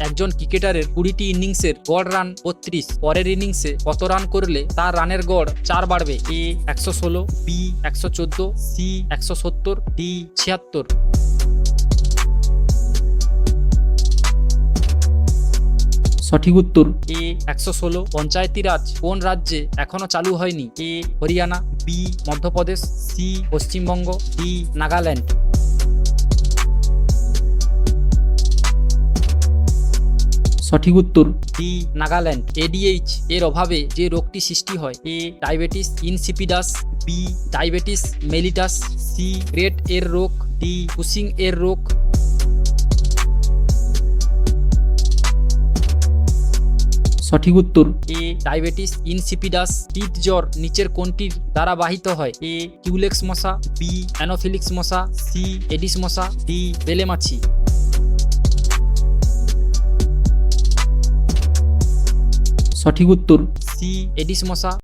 একজন ক্রিকেটারের 20টি ইনিংসের গড় রান 32, পরের ইনিংসে কত রান করলে তার রানের গড় 4 বাড়বে? এ 116, বি 114, সি 170, ডি 76। সঠিক উত্তর এ 116। পঞ্চায়েতি রাজ কোন রাজ্যে এখনো চালু হয়নি? A Haryana, B Madhya Pradesh, C Paschimbanga, D Nagaland. সঠিক উত্তর ডি নাগাল্যান্ড। এডিএইচ এর অভাবে যে রোগটি সৃষ্টি হয়? A diabetes insipidus, B diabetes mellitus, C রেট এর রোগ, ডি কুশিং এর রোগ। সঠিক উত্তর এ ডায়াবেটিস ইনসিপিডাস। পিত জ্বর নিচের কোনটির দ্বারা বাহিত হয়? এ কিউলেক্স মশা, বি অ্যানোফিলিক্স মশা, সি এডিস মশা, ডি বেলে মাছি। সঠিক উত্তর সি এডিস মশা।